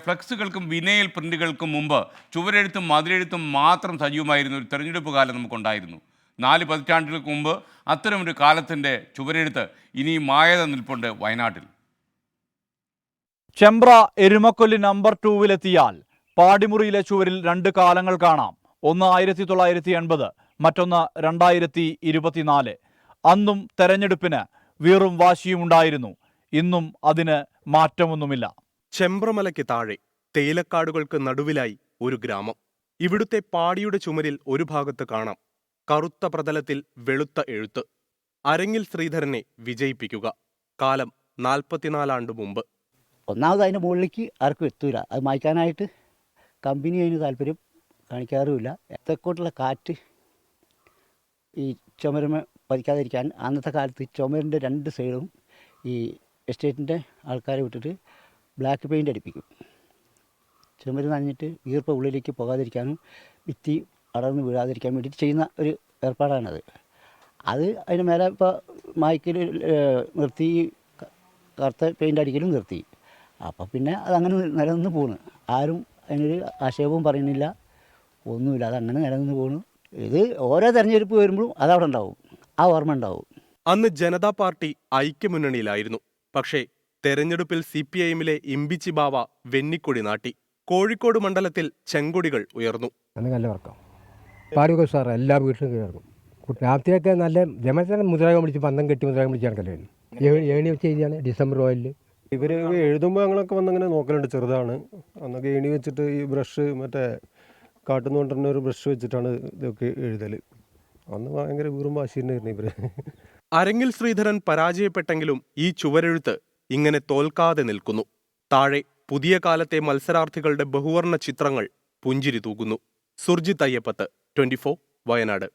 ഫ്ലക്സുകൾക്കും വിനയൽ പ്രിന്റുകൾക്കും മുമ്പ് ചുവരെഴുത്തും മതിലെഴുത്തും മാത്രം സജീവമായിരുന്ന ഒരു തെരഞ്ഞെടുപ്പ് കാലം നമുക്കുണ്ടായിരുന്നു. 4 പതിറ്റാണ്ടുകൾക്ക് മുമ്പ് അത്തരമൊരു കാലത്തിൻ്റെ ചുവരെഴുത്ത് ഇനിയും മായത നിൽപ്പുണ്ട് വയനാട്ടിൽ. ചെമ്പ്ര എരുമക്കൊല്ലി നമ്പർ 2-ലെത്തിയാൽ പാടിമുറിയിലെ ചുവരിൽ 2 കാലങ്ങൾ കാണാം. ഒന്ന് 1980, മറ്റൊന്ന് 2024. അന്നും തെരഞ്ഞെടുപ്പിന് വീറും വാശിയും ഉണ്ടായിരുന്നു. ഇന്നും അതിന് മാറ്റമൊന്നുമില്ല. ചെമ്പ്രമലയ്ക്ക് താഴെ തേയിലക്കാടുകൾക്ക് നടുവിലായി ഒരു ഗ്രാമം. ഇവിടുത്തെ പാടിയുടെ ചുമരിൽ ഒരു ഭാഗത്ത് കാണാം കറുത്ത പ്രതലത്തിൽ വെളുത്ത എഴുത്ത്: അരങ്ങിൽ ശ്രീധരനെ വിജയിപ്പിക്കുക. കാലം 44 ആണ്ട് മുമ്പ്. ഒന്നാമത് അതിൻ്റെ മുകളിലേക്ക് ആർക്കും എത്തൂല. അത് മായ്ക്കാനായിട്ട് കമ്പനി അതിന് താല്പര്യം കാണിക്കാറുമില്ല. തെക്കോട്ടുള്ള കാറ്റ് ഈ ചുമരുമ പതിക്കാതിരിക്കാൻ അന്നത്തെ കാലത്ത് ചുമരിൻ്റെ 2 സൈഡും ഈ എസ്റ്റേറ്റിൻ്റെ ആൾക്കാരെ വിട്ടിട്ട് ബ്ലാക്ക് പെയിൻ്റ് അടിപ്പിക്കും. ചുമര് നനഞ്ഞിട്ട് ഈർപ്പം ഉള്ളിലേക്ക് പോകാതിരിക്കാനും ഭിത്തി അടർന്ന് വീഴാതിരിക്കാൻ വേണ്ടിയിട്ട് ചെയ്യുന്ന ഒരു ഏർപ്പാടാണത്. അതിന് മേലെ ഇപ്പോൾ മായ്ക്കൽ നിർത്തി, കറുത്ത പെയിൻ്റ് അടിക്കലും നിർത്തി. അപ്പോൾ പിന്നെ അതങ്ങനെ നിലനിന്ന് പോകുന്നു. ആരും അതിനൊരു ആക്ഷേപവും പറയുന്നില്ല, ഒന്നുമില്ല. അതങ്ങനെ നിലനിന്ന് പോകുന്നു. ഇത് ഓരോ തെരഞ്ഞെടുപ്പ് വരുമ്പോഴും അതവിടെ ഉണ്ടാവും, ആ ഓർമ്മ ഉണ്ടാവും. അന്ന് ജനതാ പാർട്ടി ഐക്യമുന്നണിയിലായിരുന്നു. പക്ഷേ തെരഞ്ഞെടുപ്പിൽ CPIM-ലെ ഇമ്പിച്ചി ബാവ വെന്നിക്കൊടി നാട്ടി. കോഴിക്കോട് മണ്ഡലത്തിൽ ചെങ്കൊടികൾ ഉയർന്നു. നല്ല വർക്കാം പാടുക സാർ, എല്ലാ വീട്ടിലും കയറും. രാത്രിയൊക്കെ നല്ല ജമത്തിന് മുദ്രാകം പിടിച്ച് പന്തം കെട്ടി മുദ്രാകം പിടിച്ച് നടക്കലായിരുന്നു. ഏണി വെച്ച് കഴിഞ്ഞാൽ ഡിസംബർ ഓയിലിൽ ഇവർ എഴുതുമ്പോൾ ഞങ്ങളൊക്കെ വന്നങ്ങനെ നോക്കലുണ്ട്. ചെറുതാണ് അന്നൊക്കെ ഏണി വെച്ചിട്ട് ഈ ബ്രഷ് മറ്റേ കാട്ടുന്ന കൊണ്ടുവരുന്ന ഒരു ബ്രഷ് വെച്ചിട്ടാണ് ഇതൊക്കെ എഴുതൽ. അന്ന് ഭയങ്കര വീറും വാശിയായിരുന്നു ഇവർ. അരങ്ങിൽ ശ്രീധരൻ പരാജയപ്പെട്ടെങ്കിലും ഈ ചുവരെഴുത്ത് ഇങ്ങനെ തോൽക്കാതെ നിൽക്കുന്നു. താഴെ പുതിയ കാലത്തെ മത്സരാർത്ഥികളുടെ ബഹുവർണ്ണ ചിത്രങ്ങൾ പുഞ്ചിരി തൂകുന്നു. സുർജിത് അയ്യപ്പത്ത്, 24 വയനാട്.